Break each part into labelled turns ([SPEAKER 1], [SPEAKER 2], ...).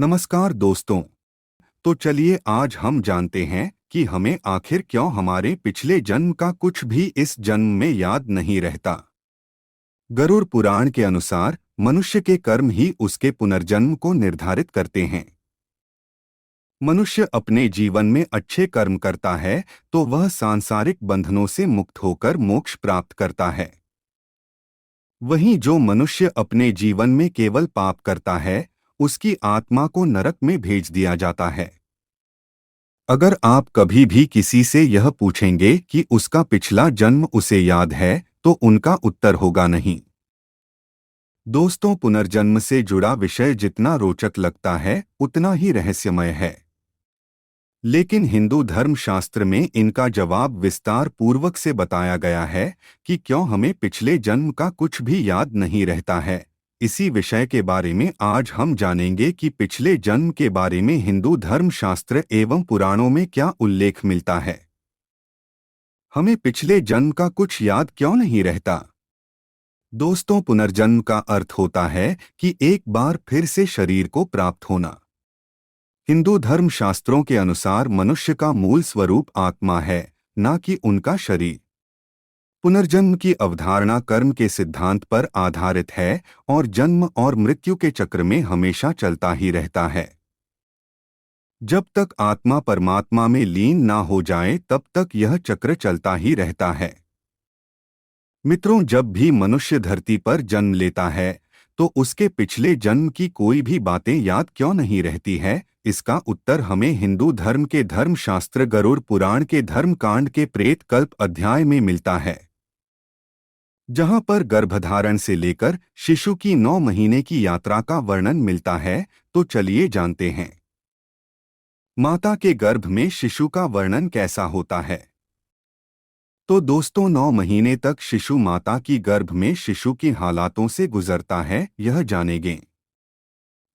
[SPEAKER 1] नमस्कार दोस्तों। तो चलिए आज हम जानते हैं कि हमें आखिर क्यों हमारे पिछले जन्म का कुछ भी इस जन्म में याद नहीं रहता। गरुड़ पुराण के अनुसार मनुष्य के कर्म ही उसके पुनर्जन्म को निर्धारित करते हैं। मनुष्य अपने जीवन में अच्छे कर्म करता है तो वह सांसारिक बंधनों से मुक्त होकर मोक्ष प्राप्त करता है। वहीं जो मनुष्य अपने जीवन में केवल पाप करता है उसकी आत्मा को नरक में भेज दिया जाता है। अगर आप कभी भी किसी से यह पूछेंगे कि उसका पिछला जन्म उसे याद है तो उनका उत्तर होगा नहीं। दोस्तों, पुनर्जन्म से जुड़ा विषय जितना रोचक लगता है उतना ही रहस्यमय है। लेकिन हिंदू धर्मशास्त्र में इनका जवाब विस्तार पूर्वक से बताया गया है कि क्यों हमें पिछले जन्म का कुछ भी याद नहीं रहता है। इसी विषय के बारे में आज हम जानेंगे कि पिछले जन्म के बारे में हिंदू धर्मशास्त्र एवं पुराणों में क्या उल्लेख मिलता है। हमें पिछले जन्म का कुछ याद क्यों नहीं रहता। दोस्तों, पुनर्जन्म का अर्थ होता है कि एक बार फिर से शरीर को प्राप्त होना। हिंदू धर्मशास्त्रों के अनुसार मनुष्य का मूल स्वरूप आत्मा है, न कि उनका शरीर। पुनर्जन्म की अवधारणा कर्म के सिद्धांत पर आधारित है और जन्म और मृत्यु के चक्र में हमेशा चलता ही रहता है। जब तक आत्मा परमात्मा में लीन ना हो जाए तब तक यह चक्र चलता ही रहता है। मित्रों, जब भी मनुष्य धरती पर जन्म लेता है तो उसके पिछले जन्म की कोई भी बातें याद क्यों नहीं रहती है। इसका उत्तर हमें हिंदू धर्म के धर्मशास्त्र गरुड़ पुराण के धर्मकांड के प्रेत कल्प अध्याय में मिलता है, जहां पर गर्भधारण से लेकर शिशु की 9 महीने की यात्रा का वर्णन मिलता है। तो चलिए जानते हैं माता के गर्भ में शिशु का वर्णन कैसा होता है। तो दोस्तों, 9 महीने तक शिशु माता की गर्भ में शिशु की हालातों से गुजरता है, यह जानेंगे।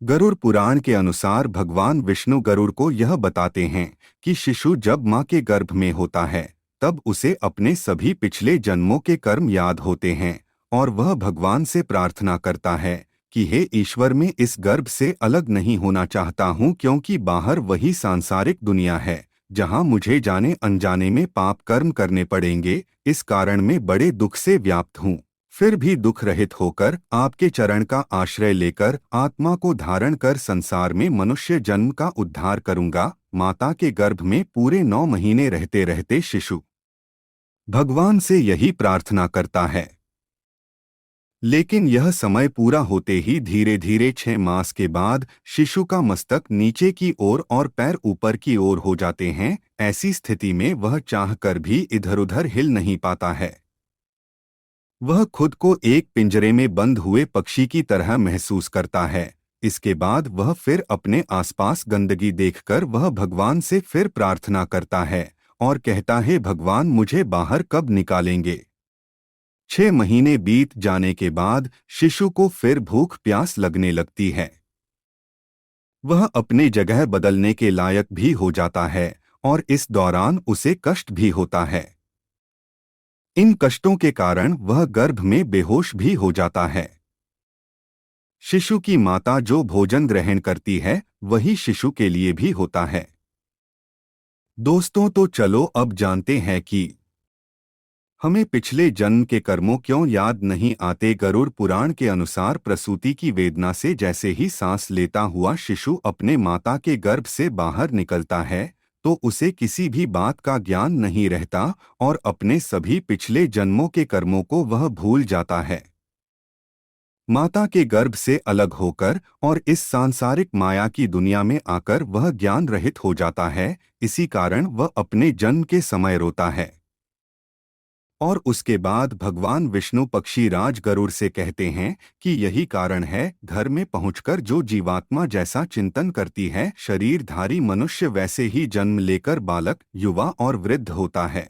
[SPEAKER 1] गरुड़ पुराण के अनुसार भगवान विष्णु गरुड़ को यह बताते हैं कि शिशु जब मां के गर्भ में होता है तब उसे अपने सभी पिछले जन्मों के कर्म याद होते हैं और वह भगवान से प्रार्थना करता है कि हे ईश्वर, मैं इस गर्भ से अलग नहीं होना चाहता हूँ, क्योंकि बाहर वही सांसारिक दुनिया है जहाँ मुझे जाने अनजाने में पाप कर्म करने पड़ेंगे। इस कारण मैं बड़े दुख से व्याप्त हूँ। फिर भी दुख रहित होकर आपके चरण का आश्रय लेकर आत्मा को धारण कर संसार में मनुष्य जन्म का उद्धार करूंगा। माता के गर्भ में पूरे 9 महीने रहते रहते शिशु भगवान से यही प्रार्थना करता है। लेकिन यह समय पूरा होते ही धीरे धीरे 6 मास के बाद शिशु का मस्तक नीचे की ओर और पैर ऊपर की ओर हो जाते हैं। ऐसी स्थिति में वह चाहकर भी इधर उधर हिल नहीं पाता है। वह खुद को एक पिंजरे में बंद हुए पक्षी की तरह महसूस करता है। इसके बाद वह फिर अपने आसपास गंदगी देखकर वह भगवान से फिर प्रार्थना करता है और कहता है, भगवान मुझे बाहर कब निकालेंगे। 6 महीने बीत जाने के बाद शिशु को फिर भूख प्यास लगने लगती है। वह अपने जगह बदलने के लायक भी हो जाता है और इस दौरान उसे कष्ट भी होता है। इन कष्टों के कारण वह गर्भ में बेहोश भी हो जाता है। शिशु की माता जो भोजन ग्रहण करती है वही शिशु के लिए भी होता है। दोस्तों, तो चलो अब जानते हैं कि हमें पिछले जन्म के कर्मों क्यों याद नहीं आते। गरुड़ पुराण के अनुसार प्रसूति की वेदना से जैसे ही सांस लेता हुआ शिशु अपने माता के गर्भ से बाहर निकलता है तो उसे किसी भी बात का ज्ञान नहीं रहता और अपने सभी पिछले जन्मों के कर्मों को वह भूल जाता है। माता के गर्भ से अलग होकर और इस सांसारिक माया की दुनिया में आकर वह ज्ञान रहित हो जाता है। इसी कारण वह अपने जन्म के समय रोता है और उसके बाद भगवान विष्णु पक्षी राज गरुड़ से कहते हैं कि यही कारण है घर में पहुंचकर जो जीवात्मा जैसा चिंतन करती है, शरीरधारी मनुष्य वैसे ही जन्म लेकर बालक, युवा और वृद्ध होता है।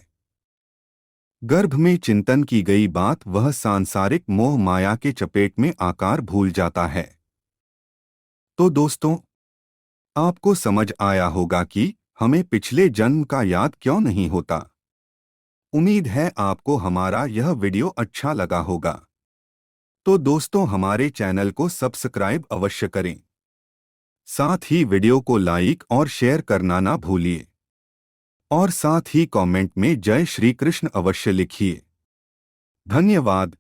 [SPEAKER 1] गर्भ में चिंतन की गई बात वह सांसारिक मोह माया के चपेट में आकार भूल जाता है। तो दोस्तों, आपको समझ आया होगा कि हमें पिछले जन्म का याद क्यों नहीं होता। उम्मीद है आपको हमारा यह वीडियो अच्छा लगा होगा। तो दोस्तों, हमारे चैनल को सब्सक्राइब अवश्य करें। साथ ही वीडियो को लाइक और शेयर करना ना भूलिए और साथ ही कमेंट में जय श्री कृष्ण अवश्य लिखिए। धन्यवाद।